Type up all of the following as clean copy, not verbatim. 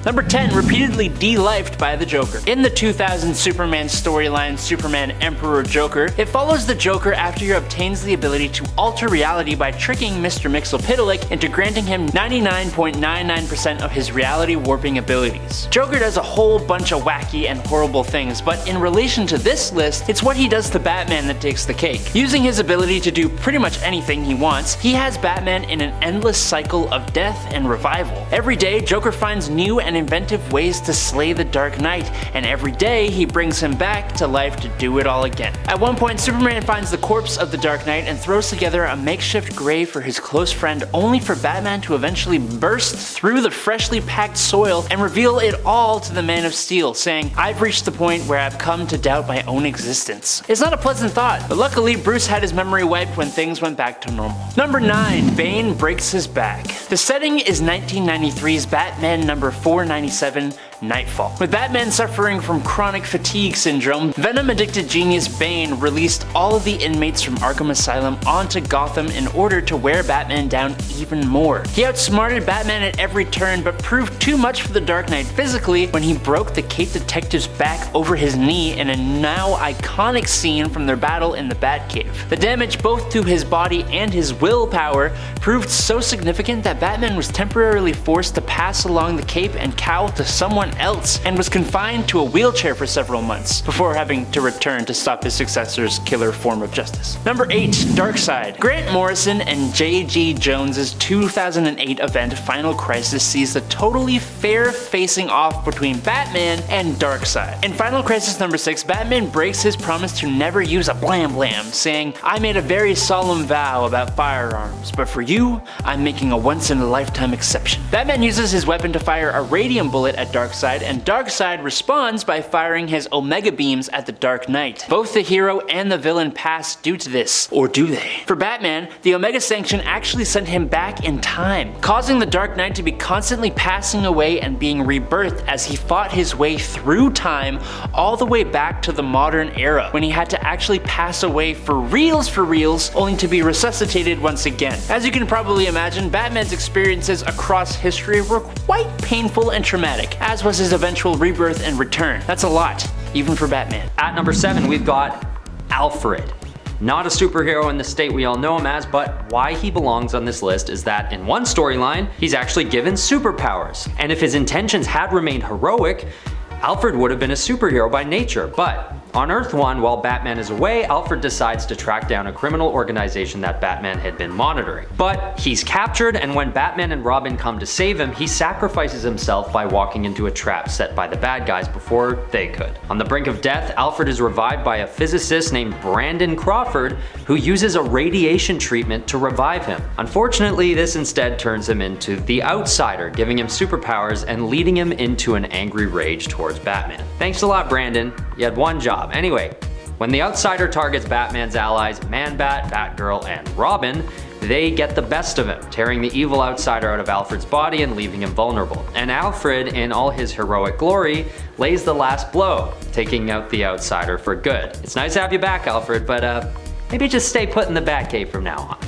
Number 10, repeatedly de-lifed by the Joker. In the 2000 Superman storyline, Superman Emperor Joker, it follows the Joker after he obtains the ability to alter reality by tricking Mr. Mxyzptlk into granting him 99.99% of his reality warping abilities. Joker does a whole bunch of wacky and horrible things, but in relation to this list, it's what he does to Batman that takes the cake. Using his ability to do pretty much anything he wants, he has Batman in an endless cycle of death and revival. Every day, Joker finds new and inventive ways to slay the Dark Knight, and every day he brings him back to life to do it all again. At one point, Superman finds the corpse of the Dark Knight and throws together a makeshift grave for his close friend, only for Batman to eventually burst through the freshly packed soil and reveal it all to the Man of Steel, saying, "I've reached the point where I've come to doubt my own existence." It's not a pleasant thought, but luckily Bruce had his memory wiped when things went back to normal. Number 9, Bane breaks his back. The setting is 1993's Batman number 497, Nightfall. With Batman suffering from chronic fatigue syndrome, Venom-addicted genius Bane released all of the inmates from Arkham Asylum onto Gotham in order to wear Batman down even more. He outsmarted Batman at every turn, but proved too much for the Dark Knight physically when he broke the Cape Detective's back over his knee in a now iconic scene from their battle in the Batcave. The damage both to his body and his willpower proved so significant that Batman was temporarily forced to pass along the cape and cowl to someone else, and was confined to a wheelchair for several months, before having to return to stop his successor's killer form of justice. Number 8, Darkseid. Grant Morrison and J.G. Jones's 2008 event Final Crisis sees the totally fair facing off between Batman and Darkseid. In Final Crisis number 6, Batman breaks his promise to never use a blam blam, saying, "I made a very solemn vow about firearms, but for you, I'm making a once-in-a-lifetime exception." Batman uses his weapon to fire a radium bullet at Darkseid, and Darkseid responds by firing his Omega beams at the Dark Knight. Both the hero and the villain pass due to this, or do they? For Batman, the Omega Sanction actually sent him back in time, causing the Dark Knight to be constantly passing away and being rebirthed as he fought his way through time all the way back to the modern era, when he had to actually pass away for reals, only to be resuscitated once again. As you can probably imagine, Batman's experiences across history were quite painful and traumatic, as was his eventual rebirth and return. That's a lot, even for Batman. At number 7, we've got Alfred. Not a superhero in the state we all know him as, but why he belongs on this list is that in one storyline, he's actually given superpowers. And if his intentions had remained heroic, Alfred would have been a superhero by nature. But on Earth 1, while Batman is away, Alfred decides to track down a criminal organization that Batman had been monitoring. But he's captured, and when Batman and Robin come to save him, he sacrifices himself by walking into a trap set by the bad guys before they could. On the brink of death, Alfred is revived by a physicist named Brandon Crawford, who uses a radiation treatment to revive him. Unfortunately, this instead turns him into the Outsider, giving him superpowers and leading him into an angry rage towards Batman. Thanks a lot, Brandon. You had one job. Anyway, when the Outsider targets Batman's allies, Man-Bat, Batgirl, and Robin, they get the best of him, tearing the evil Outsider out of Alfred's body and leaving him vulnerable. And Alfred, in all his heroic glory, lays the last blow, taking out the Outsider for good. It's nice to have you back, Alfred, but maybe just stay put in the Batcave from now on.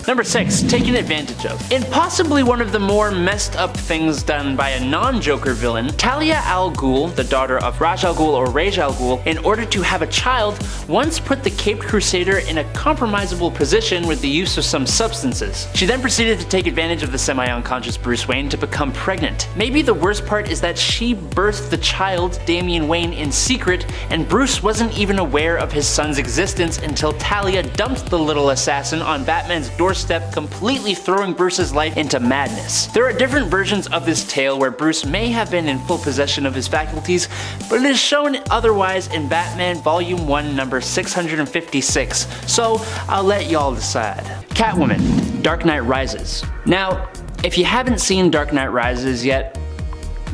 Number 6, taken advantage of. In possibly one of the more messed up things done by a non-Joker villain, Talia al Ghul, the daughter of Ra's al Ghul or Ra's al Ghul, in order to have a child, once put the Caped Crusader in a compromisable position with the use of some substances. She then proceeded to take advantage of the semi-unconscious Bruce Wayne to become pregnant. Maybe the worst part is that she birthed the child, Damian Wayne, in secret, and Bruce wasn't even aware of his son's existence until Talia dumped the little assassin on Batman's doorstep, completely throwing Bruce's life into madness. There are different versions of this tale where Bruce may have been in full possession of his faculties, but it is shown otherwise in Batman Volume 1 number 656, so I'll let y'all decide. Catwoman, Dark Knight Rises. Now, if you haven't seen Dark Knight Rises yet,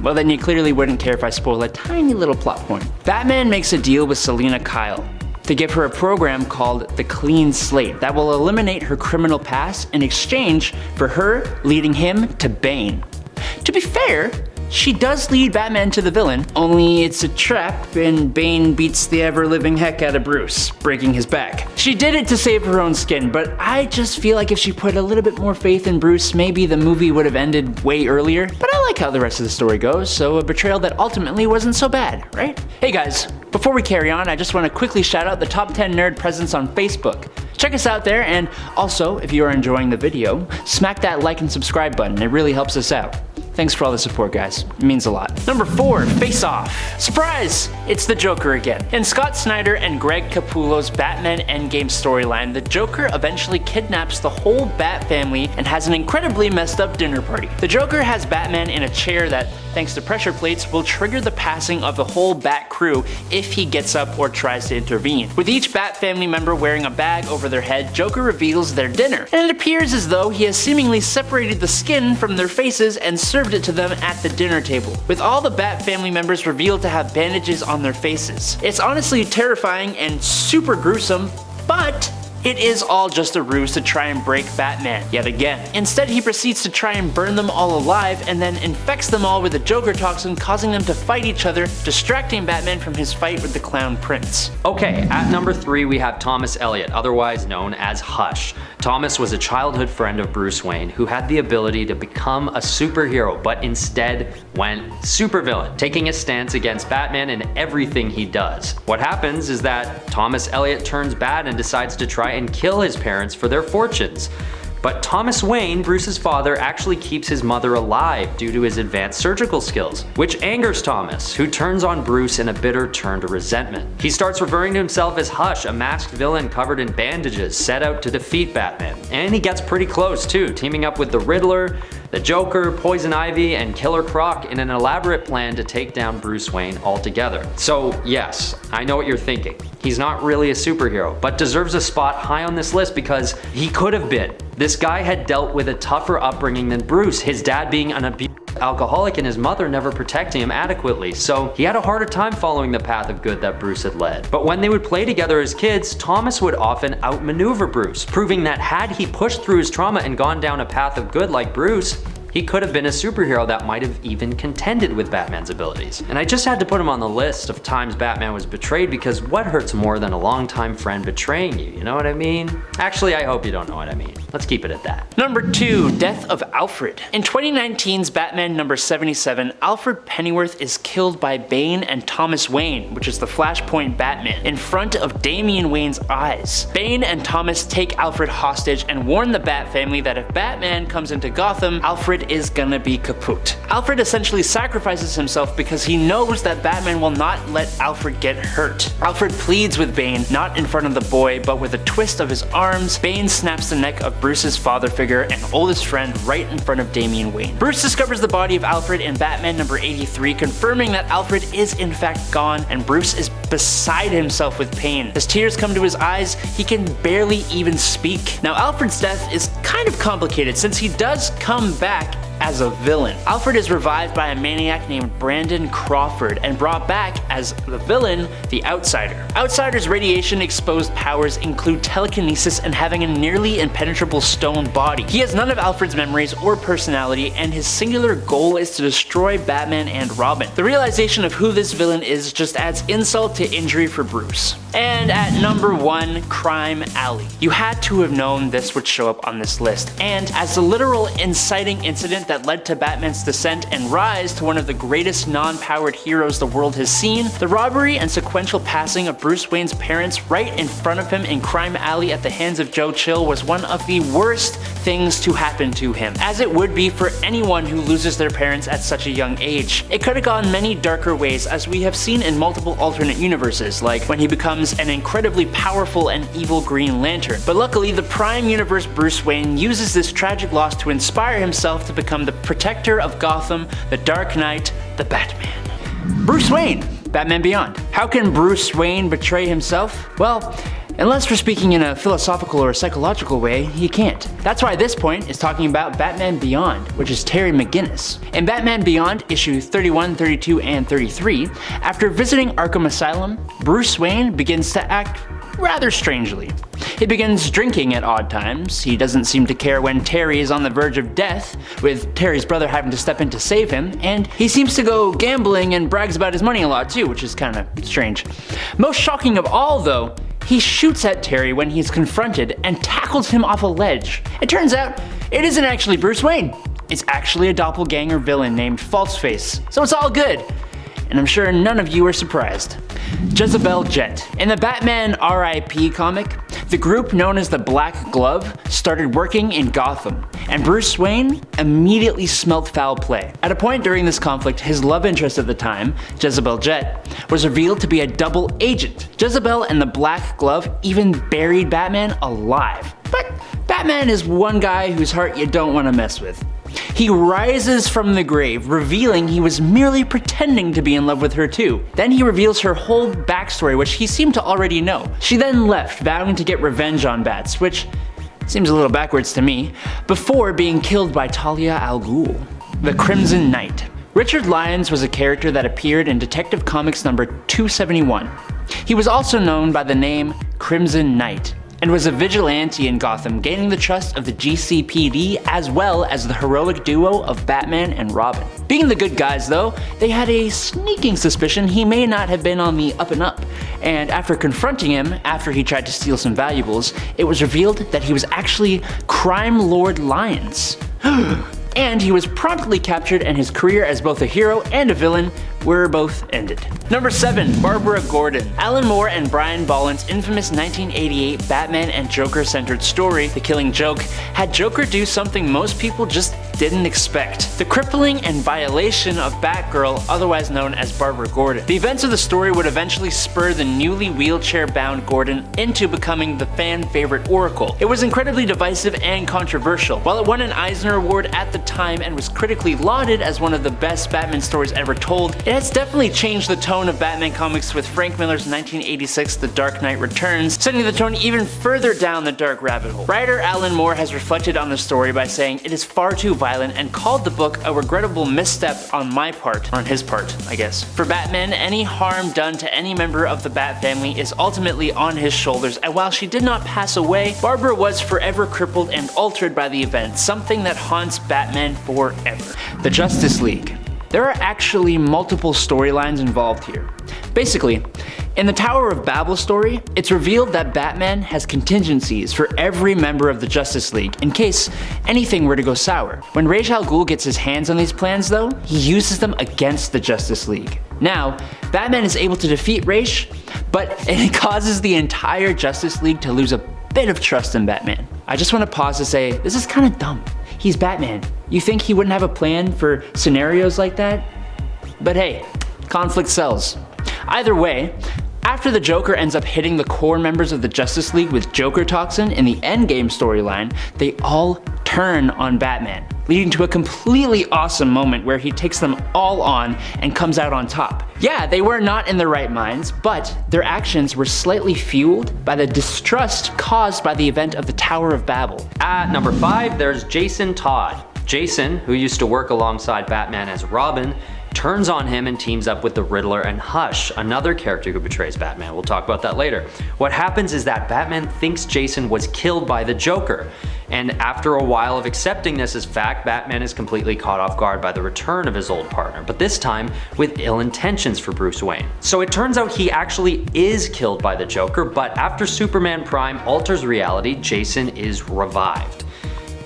well then you clearly wouldn't care if I spoil a tiny little plot point. Batman makes a deal with Selina Kyle to give her a program called the Clean Slate that will eliminate her criminal past in exchange for her leading him to Bane. To be fair, she does lead Batman to the villain, only it's a trap and Bane beats the ever-living heck out of Bruce, breaking his back. She did it to save her own skin, but I just feel like if she put a little bit more faith in Bruce, maybe the movie would have ended way earlier. But I like how the rest of the story goes, so a betrayal that ultimately wasn't so bad, right? Hey guys, before we carry on, I just want to quickly shout out the top 10 nerd presence on Facebook. Check us out there, and also, if you are enjoying the video, smack that like and subscribe button, it really helps us out. Thanks for all the support, guys. It means a lot. Number 4, Face Off. Surprise! It's the Joker again. In Scott Snyder and Greg Capullo's Batman Endgame storyline, the Joker eventually kidnaps the whole Bat family and has an incredibly messed up dinner party. The Joker has Batman in a chair that, thanks to pressure plates, will trigger the passing of the whole Bat crew if he gets up or tries to intervene. With each Bat family member wearing a bag over their head, Joker reveals their dinner, and it appears as though he has seemingly separated the skin from their faces and served it to them at the dinner table, with all the Bat family members revealed to have bandages on their faces. It's honestly terrifying and super gruesome, but it is all just a ruse to try and break Batman yet again. Instead, he proceeds to try and burn them all alive and then infects them all with the Joker toxin, causing them to fight each other, distracting Batman from his fight with the Clown Prince. Okay, at number 3 we have Thomas Elliot, otherwise known as Hush. Thomas was a childhood friend of Bruce Wayne who had the ability to become a superhero, but instead went supervillain, taking a stance against Batman in everything he does. What happens is that Thomas Elliot turns bad and decides to try and kill his parents for their fortunes. But Thomas Wayne, Bruce's father, actually keeps his mother alive due to his advanced surgical skills, which angers Thomas, who turns on Bruce in a bitter turn to resentment. He starts referring to himself as Hush, a masked villain covered in bandages, set out to defeat Batman. And he gets pretty close too, teaming up with the Riddler, the Joker, Poison Ivy, and Killer Croc in an elaborate plan to take down Bruce Wayne altogether. So yes, I know what you're thinking. He's not really a superhero, but deserves a spot high on this list because he could have been. This guy had dealt with a tougher upbringing than Bruce, his dad being an abusive alcoholic and his mother never protecting him adequately, so he had a harder time following the path of good that Bruce had led. But when they would play together as kids, Thomas would often outmaneuver Bruce, proving that had he pushed through his trauma and gone down a path of good like Bruce, he could have been a superhero that might have even contended with Batman's abilities. And I just had to put him on the list of times Batman was betrayed because what hurts more than a longtime friend betraying you, you know what I mean? Actually, I hope you don't know what I mean. Let's keep it at that. Number 2, Death of Alfred. In 2019's Batman number 77, Alfred Pennyworth is killed by Bane and Thomas Wayne, which is the Flashpoint Batman, in front of Damian Wayne's eyes. Bane and Thomas take Alfred hostage and warn the Bat family that if Batman comes into Gotham, Alfred is gonna be kaput. Alfred essentially sacrifices himself because he knows that Batman will not let Alfred get hurt. Alfred pleads with Bane, not in front of the boy, but with a twist of his arms, Bane snaps the neck of Bruce's father figure and oldest friend right in front of Damian Wayne. Bruce discovers the body of Alfred in Batman number 83, confirming that Alfred is in fact gone, and Bruce is beside himself with pain. As tears come to his eyes, he can barely even speak. Now, Alfred's death is kind of complicated since he does come back as a villain. Alfred is revived by a maniac named Brandon Crawford and brought back as the villain, the Outsider. Outsider's radiation-exposed powers include telekinesis and having a nearly impenetrable stone body. He has none of Alfred's memories or personality, and his singular goal is to destroy Batman and Robin. The realization of who this villain is just adds insult to injury for Bruce. And at number 1, Crime Alley. You had to have known this would show up on this list, and as the literal inciting incident that led to Batman's descent and rise to one of the greatest non-powered heroes the world has seen, the robbery and sequential passing of Bruce Wayne's parents right in front of him in Crime Alley at the hands of Joe Chill was one of the worst things to happen to him, as it would be for anyone who loses their parents at such a young age. It could have gone many darker ways, as we have seen in multiple alternate universes, like when he becomes an incredibly powerful and evil Green Lantern. But luckily, the Prime Universe Bruce Wayne uses this tragic loss to inspire himself to become the protector of Gotham, the Dark Knight, the Batman. Bruce Wayne, Batman Beyond. How can Bruce Wayne betray himself? Well, unless we're speaking in a philosophical or psychological way, he can't. That's why this point is talking about Batman Beyond, which is Terry McGinnis. In Batman Beyond, issues 31, 32, and 33, after visiting Arkham Asylum, Bruce Wayne begins to act rather strangely. He begins drinking at odd times, he doesn't seem to care when Terry is on the verge of death, with Terry's brother having to step in to save him, and he seems to go gambling and brags about his money a lot too, which is kinda strange. Most shocking of all though, he shoots at Terry when he's confronted and tackles him off a ledge. It turns out, it isn't actually Bruce Wayne. It's actually a doppelganger villain named Falseface, so it's all good. And I'm sure none of you are surprised. Jezebel Jet. In the Batman R.I.P. comic, the group known as the Black Glove started working in Gotham, and Bruce Wayne immediately smelt foul play. At a point during this conflict, his love interest at the time, Jezebel Jet, was revealed to be a double agent. Jezebel and the Black Glove even buried Batman alive. But Batman is one guy whose heart you don't want to mess with. He rises from the grave, revealing he was merely pretending to be in love with her too. Then he reveals her whole backstory, which he seemed to already know. She then left, vowing to get revenge on Bats, which seems a little backwards to me, before being killed by Talia al Ghul, the Crimson Knight. Richard Lyons was a character that appeared in Detective Comics number 271. He was also known by the name Crimson Knight, and was a vigilante in Gotham, gaining the trust of the GCPD as well as the heroic duo of Batman and Robin. Being the good guys though, they had a sneaking suspicion he may not have been on the up and up, and after confronting him after he tried to steal some valuables, it was revealed that he was actually Crime Lord Lyons. And he was promptly captured, and his career as both a hero and a villain were both ended. Number 7. Barbara Gordon. Alan Moore and Brian Bolland's infamous 1988 Batman and Joker-centered story, The Killing Joke, had Joker do something most people just didn't expect: the crippling and violation of Batgirl, otherwise known as Barbara Gordon. The events of the story would eventually spur the newly wheelchair-bound Gordon into becoming the fan-favorite Oracle. It was incredibly divisive and controversial. While it won an Eisner Award at the time and was critically lauded as one of the best Batman stories ever told, it has definitely changed the tone of Batman comics with Frank Miller's 1986 The Dark Knight Returns, setting the tone even further down the dark rabbit hole. Writer Alan Moore has reflected on the story by saying it is far too violent and called the book a regrettable misstep on my part, on his part, I guess. For Batman, any harm done to any member of the Bat family is ultimately on his shoulders, and while she did not pass away, Barbara was forever crippled and altered by the event, something that haunts Batman forever. The Justice League. There are actually multiple storylines involved here. Basically, in the Tower of Babel story, it's revealed that Batman has contingencies for every member of the Justice League in case anything were to go sour. When Ra's al Ghul gets his hands on these plans though, he uses them against the Justice League. Now, Batman is able to defeat Ra's, but it causes the entire Justice League to lose a bit of trust in Batman. I just want to pause to say, this is kind of dumb. He's Batman. You think he wouldn't have a plan for scenarios like that? But hey, conflict sells. Either way, after the Joker ends up hitting the core members of the Justice League with Joker Toxin in the Endgame storyline, they all turn on Batman, leading to a completely awesome moment where he takes them all on and comes out on top. Yeah, they were not in their right minds, but their actions were slightly fueled by the distrust caused by the event of the Tower of Babel. At number 5, there's Jason Todd. Jason, who used to work alongside Batman as Robin, turns on him and teams up with the Riddler and Hush, another character who betrays Batman. We'll talk about that later. What happens is that Batman thinks Jason was killed by the Joker, and after a while of accepting this as fact, Batman is completely caught off guard by the return of his old partner, but this time with ill intentions for Bruce Wayne. So it turns out he actually is killed by the Joker, but after Superman Prime alters reality, Jason is revived.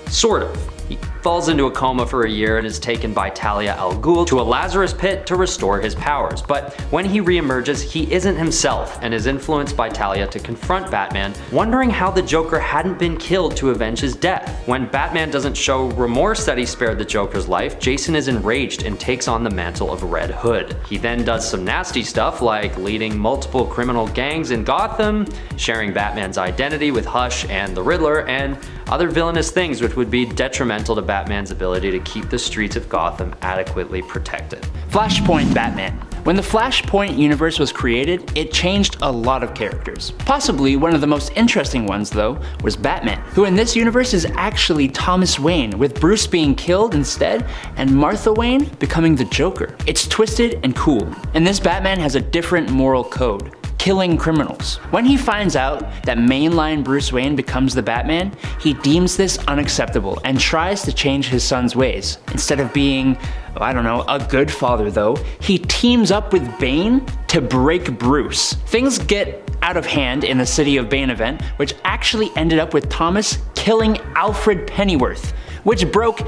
Sort of. He falls into a coma for a year and is taken by Talia al Ghul to a Lazarus pit to restore his powers. But when he reemerges, he isn't himself and is influenced by Talia to confront Batman, wondering how the Joker hadn't been killed to avenge his death. When Batman doesn't show remorse that he spared the Joker's life, Jason is enraged and takes on the mantle of Red Hood. He then does some nasty stuff like leading multiple criminal gangs in Gotham, sharing Batman's identity with Hush and the Riddler, and other villainous things which would be detrimental to Batman's ability to keep the streets of Gotham adequately protected. Flashpoint Batman. When the Flashpoint universe was created, it changed a lot of characters. Possibly one of the most interesting ones though was Batman, who in this universe is actually Thomas Wayne, with Bruce being killed instead and Martha Wayne becoming the Joker. It's twisted and cool, and this Batman has a different moral code. killing criminals. When he finds out that mainline Bruce Wayne becomes the Batman, he deems this unacceptable and tries to change his son's ways. Instead of being, I don't know, a good father though, he teams up with Bane to break Bruce. Things get out of hand in the City of Bane event, which actually ended up with Thomas killing Alfred Pennyworth, which broke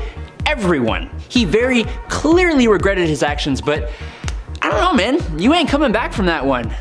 everyone. He very clearly regretted his actions, but I don't know, man, you ain't coming back from that one.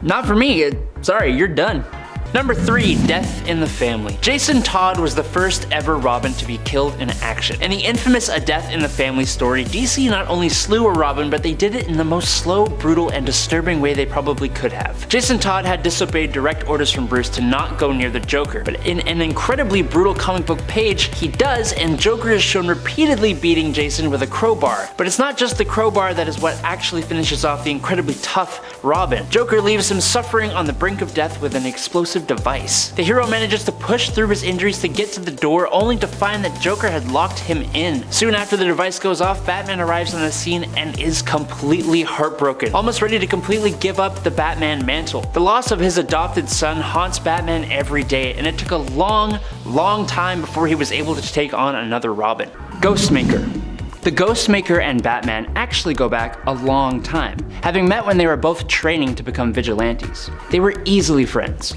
Not for me, sorry, you're done. Number 3, death in the family. Jason Todd was the first ever Robin to be killed in action. In the infamous A Death in the Family story, DC not only slew a Robin, but they did it in the most slow, brutal, and disturbing way they probably could have. Jason Todd had disobeyed direct orders from Bruce to not go near the Joker, but in an incredibly brutal comic book page, he does, and Joker is shown repeatedly beating Jason with a crowbar. But it's not just the crowbar that is what actually finishes off the incredibly tough Robin. Joker leaves him suffering on the brink of death with an explosive device. The hero manages to push through his injuries to get to the door, only to find that Joker had locked him in. Soon after the device goes off, Batman arrives on the scene and is completely heartbroken, almost ready to completely give up the Batman mantle. The loss of his adopted son haunts Batman every day, and it took a long time before he was able to take on another Robin. Ghostmaker. The Ghostmaker and Batman actually go back a long time, having met when they were both training to become vigilantes. They were easily friends.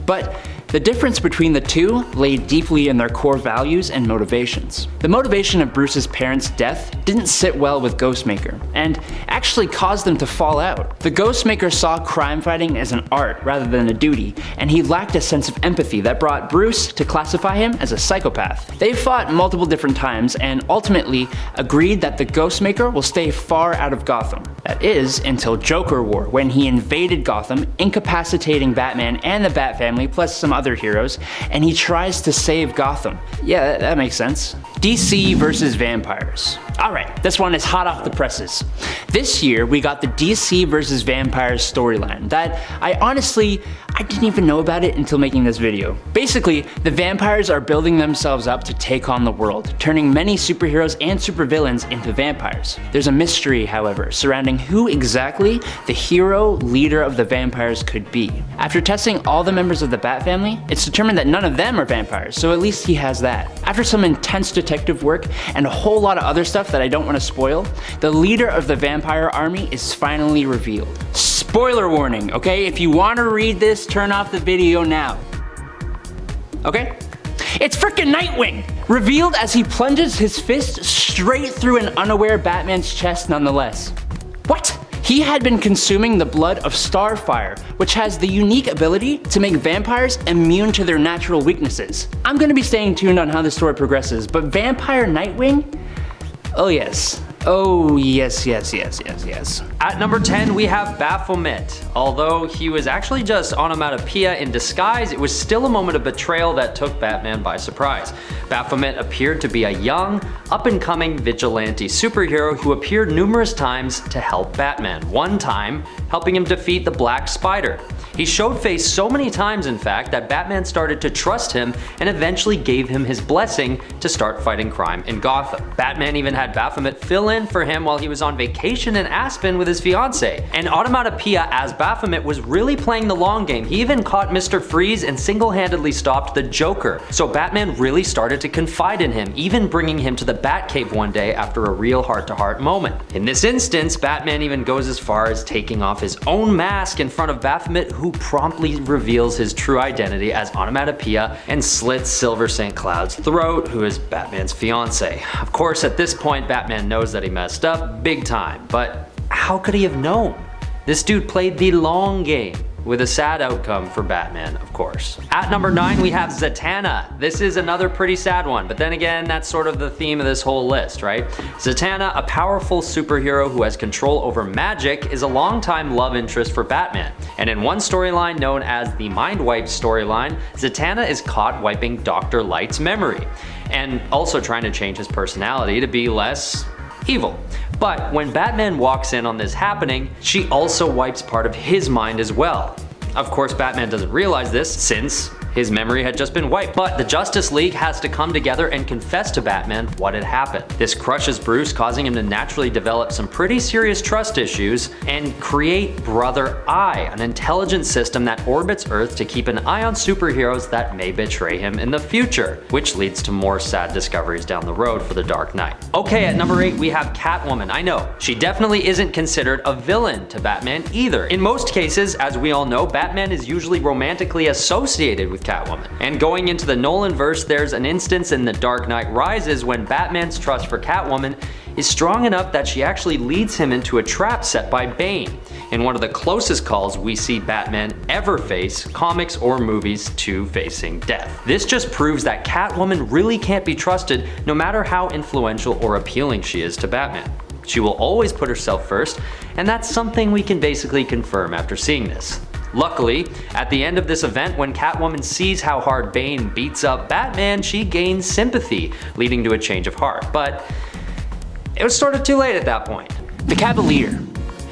But the difference between the two lay deeply in their core values and motivations. The motivation of Bruce's parents' death didn't sit well with Ghostmaker, and actually caused them to fall out. The Ghostmaker saw crime fighting as an art rather than a duty, and he lacked a sense of empathy that brought Bruce to classify him as a psychopath. They fought multiple different times and ultimately agreed that the Ghostmaker will stay far out of Gotham. That is, until Joker War, when he invaded Gotham, incapacitating Batman and the Bat family plus some other heroes, and he tries to save Gotham. Yeah, that makes sense. DC versus vampires. Alright, this one is hot off the presses. This year, we got the DC versus vampires storyline that I didn't even know about it until making this video. Basically, the vampires are building themselves up to take on the world, turning many superheroes and supervillains into vampires. There's a mystery, however, surrounding who exactly the hero leader of the vampires could be. After testing all the members of the Bat family, it's determined that none of them are vampires, so at least he has that. After some intense detective work and a whole lot of other stuff that I don't want to spoil, the leader of the vampire army is finally revealed. Spoiler warning, okay? If you want to read this, turn off the video now. Okay? It's frickin' Nightwing! Revealed as he plunges his fist straight through an unaware Batman's chest nonetheless. What? He had been consuming the blood of Starfire, which has the unique ability to make vampires immune to their natural weaknesses. I'm gonna be staying tuned on how the story progresses, but Vampire Nightwing? Oh yes. Oh yes. At number 10, we have Baphomet. Although he was actually just onomatopoeia in disguise, it was still a moment of betrayal that took Batman by surprise. Baphomet appeared to be a young, up-and-coming vigilante superhero who appeared numerous times to help Batman, one time helping him defeat the Black Spider. He showed face so many times, in fact, that Batman started to trust him and eventually gave him his blessing to start fighting crime in Gotham. Batman even had Baphomet fill in for him while he was on vacation in Aspen with his fiancée. And Onomatopoeia as Baphomet was really playing the long game. He even caught Mr. Freeze and single-handedly stopped the Joker. So Batman really started to confide in him, even bringing him to the Batcave one day after a real heart-to-heart moment. In this instance, Batman even goes as far as taking off his own mask in front of Baphomet, who promptly reveals his true identity as Onomatopoeia and slits Silver St. Cloud's throat, who is Batman's fiancée. Of course, at this point, Batman knows that he messed up big time, but how could he have known? This dude played the long game, with a sad outcome for Batman, of course. At number 9, we have Zatanna. This is another pretty sad one, but then again, that's sort of the theme of this whole list, right? Zatanna, a powerful superhero who has control over magic, is a longtime love interest for Batman. And in one storyline known as the Mind Wipe storyline, Zatanna is caught wiping Dr. Light's memory, and also trying to change his personality to be less evil. But when Batman walks in on this happening, she also wipes part of his mind as well. Of course, Batman doesn't realize this since His memory had just been wiped, but the Justice League has to come together and confess to Batman what had happened. This crushes Bruce, causing him to naturally develop some pretty serious trust issues and create Brother Eye, an intelligent system that orbits Earth to keep an eye on superheroes that may betray him in the future, which leads to more sad discoveries down the road for the Dark Knight. Okay, at number 8 we have Catwoman. I know, she definitely isn't considered a villain to Batman either. In most cases, as we all know, Batman is usually romantically associated with Catwoman. And going into the Nolan-verse, there's an instance in The Dark Knight Rises when Batman's trust for Catwoman is strong enough that she actually leads him into a trap set by Bane, in one of the closest calls we see Batman ever face, comics or movies, to facing death. This just proves that Catwoman really can't be trusted no matter how influential or appealing she is to Batman. She will always put herself first, and that's something we can basically confirm after seeing this. Luckily, at the end of this event, when Catwoman sees how hard Bane beats up Batman, she gains sympathy, leading to a change of heart. But it was sort of too late at that point. The Cavalier.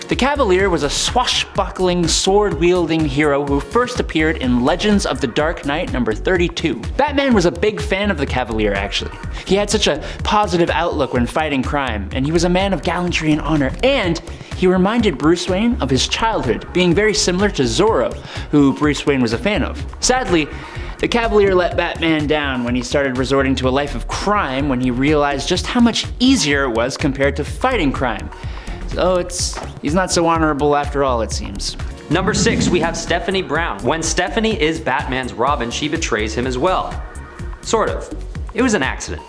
The Cavalier was a swashbuckling, sword-wielding hero who first appeared in Legends of the Dark Knight number 32. Batman was a big fan of the Cavalier, actually. He had such a positive outlook when fighting crime, and he was a man of gallantry and honor, and he reminded Bruce Wayne of his childhood, being very similar to Zorro, who Bruce Wayne was a fan of. Sadly, the Cavalier let Batman down when he started resorting to a life of crime when he realized just how much easier it was compared to fighting crime. So he's not so honorable after all, it seems. Number 6, we have Stephanie Brown. When Stephanie is Batman's Robin, she betrays him as well. Sort of. It was an accident,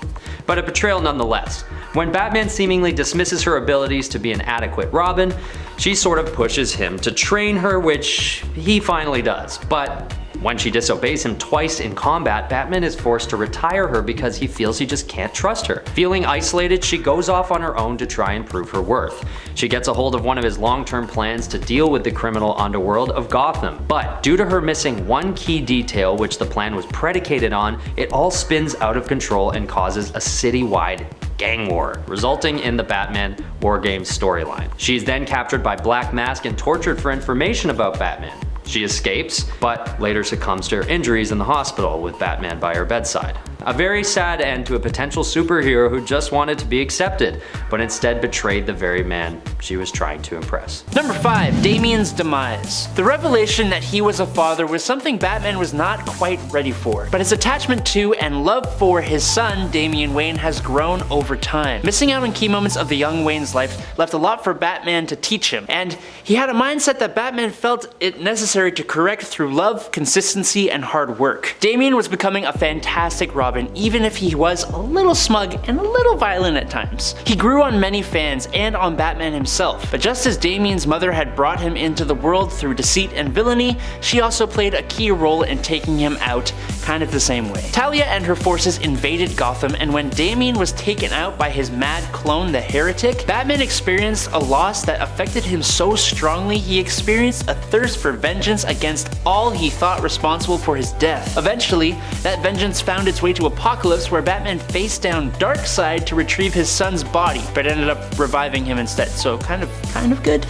but a betrayal nonetheless. When Batman seemingly dismisses her abilities to be an adequate Robin, she sort of pushes him to train her, which he finally does. But when she disobeys him twice in combat, Batman is forced to retire her because he feels he just can't trust her. Feeling isolated, she goes off on her own to try and prove her worth. She gets a hold of one of his long-term plans to deal with the criminal underworld of Gotham, but due to her missing one key detail which the plan was predicated on, it all spins out of control and causes a citywide gang war, resulting in the Batman War Games storyline. She is then captured by Black Mask and tortured for information about Batman. She escapes, but later succumbs to her injuries in the hospital with Batman by her bedside. A very sad end to a potential superhero who just wanted to be accepted, but instead betrayed the very man she was trying to impress. Number 5, Damian's demise. The revelation that he was a father was something Batman was not quite ready for, but his attachment to and love for his son, Damian Wayne, has grown over time. Missing out on key moments of the young Wayne's life left a lot for Batman to teach him, and he had a mindset that Batman felt it necessary to correct through love, consistency, and hard work. Damian was becoming a fantastic Robin, even if he was a little smug and a little violent at times. He grew on many fans and on Batman himself, but just as Damian's mother had brought him into the world through deceit and villainy, she also played a key role in taking him out kind of the same way. Talia and her forces invaded Gotham, and when Damian was taken out by his mad clone, the Heretic, Batman experienced a loss that affected him so strongly he experienced a thirst for vengeance against all he thought responsible for his death. Eventually, that vengeance found its way to Apocalypse, where Batman faced down Darkseid to retrieve his son's body, but ended up reviving him instead, so kind of good.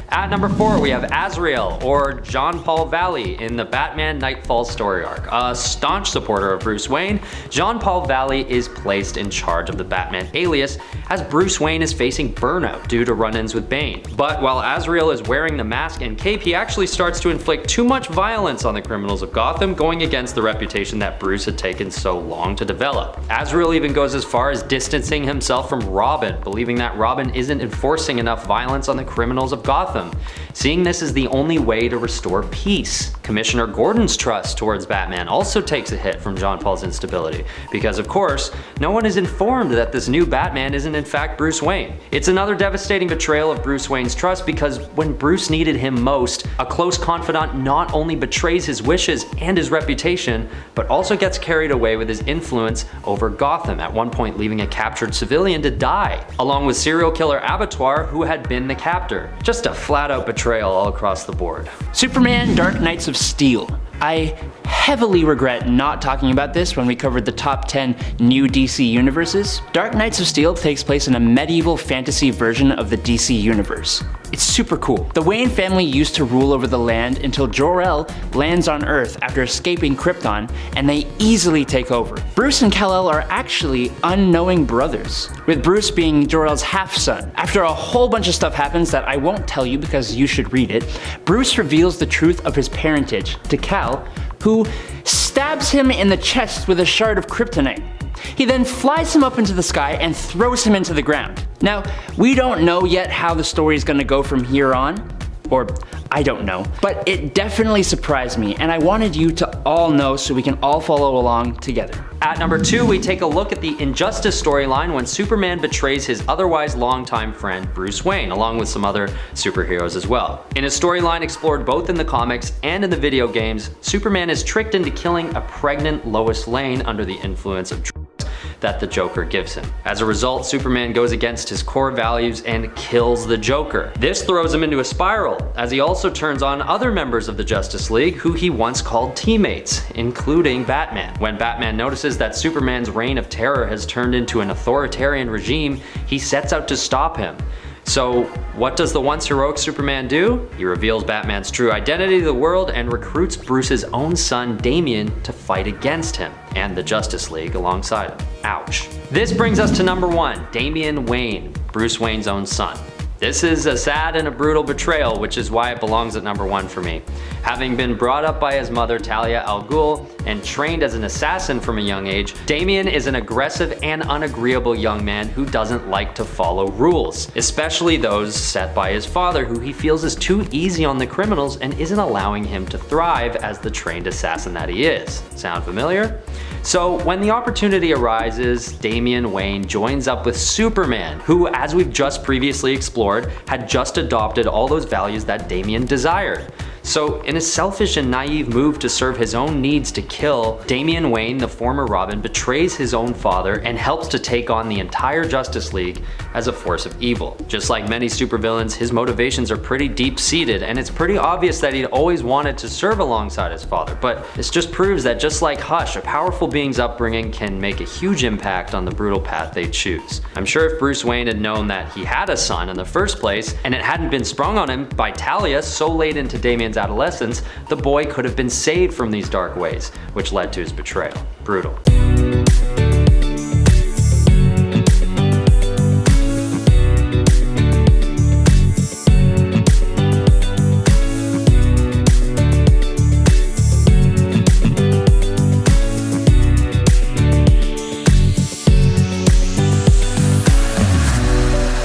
At number 4, we have Azrael, or John Paul Valley, in the Batman Nightfall story arc. A staunch supporter of Bruce Wayne, John Paul Valley is placed in charge of the Batman alias as Bruce Wayne is facing burnout due to run-ins with Bane. But while Azrael is wearing the mask and cape, he actually starts to inflict too much violence on the criminals of Gotham, going against the reputation that Bruce had taken so long to develop. Azrael even goes as far as distancing himself from Robin, believing that Robin isn't enforcing enough violence on the criminals of Gotham, seeing this as the only way to restore peace. Commissioner Gordon's trust towards Batman also takes a hit from John Paul's instability, because of course, no one is informed that this new Batman isn't in fact Bruce Wayne. It's another devastating betrayal of Bruce Wayne's trust, because when Bruce needed him most, a close confidant not only betrays his wishes and his reputation, but also gets carried away with his influence over Gotham, at one point leaving a captured civilian to die, along with serial killer Abattoir, who had been the captor. Just a flat out betrayal all across the board. Superman Dark Knights of Steel. I heavily regret not talking about this when we covered the top 10 new DC universes. Dark Knights of Steel takes place in a medieval fantasy version of the DC universe. It's super cool. The Wayne family used to rule over the land until Jor-El lands on Earth after escaping Krypton, and they easily take over. Bruce and Kal-El are actually unknowing brothers, with Bruce being Jor-El's half-son. After a whole bunch of stuff happens that I won't tell you because you should read it, Bruce reveals the truth of his parentage to Kal, who stabs him in the chest with a shard of kryptonite. He then flies him up into the sky and throws him into the ground. Now, we don't know yet how the story is going to go from here on, or I don't know, but it definitely surprised me, and I wanted you to all know so we can all follow along together. At number 2, we take a look at the Injustice storyline when Superman betrays his otherwise longtime friend Bruce Wayne, along with some other superheroes as well. In a storyline explored both in the comics and in the video games, Superman is tricked into killing a pregnant Lois Lane under the influence of drugs that the Joker gives him. As a result, Superman goes against his core values and kills the Joker. This throws him into a spiral, as he also turns on other members of the Justice League who he once called teammates, including Batman. When Batman notices that Superman's reign of terror has turned into an authoritarian regime, he sets out to stop him. So what does the once heroic Superman do? He reveals Batman's true identity to the world and recruits Bruce's own son Damian to fight against him and the Justice League alongside him. Ouch. This brings us to number 1, Damian Wayne, Bruce Wayne's own son. This is a sad and a brutal betrayal, which is why it belongs at number 1 for me. Having been brought up by his mother Talia al Ghul and trained as an assassin from a young age, Damian is an aggressive and unagreeable young man who doesn't like to follow rules, especially those set by his father, who he feels is too easy on the criminals and isn't allowing him to thrive as the trained assassin that he is. Sound familiar? So when the opportunity arises, Damian Wayne joins up with Superman, who, as we've just previously explored, had just adopted all those values that Damian desired. So in a selfish and naive move to serve his own needs to kill, Damian Wayne, the former Robin, betrays his own father and helps to take on the entire Justice League as a force of evil. Just like many supervillains, his motivations are pretty deep-seated, and it's pretty obvious that he'd always wanted to serve alongside his father, but this just proves that just like Hush, a powerful being's upbringing can make a huge impact on the brutal path they choose. I'm sure if Bruce Wayne had known that he had a son in the first place, and it hadn't been sprung on him by Talia so late into Damian's adolescence, the boy could have been saved from these dark ways, which led to his betrayal. Brutal.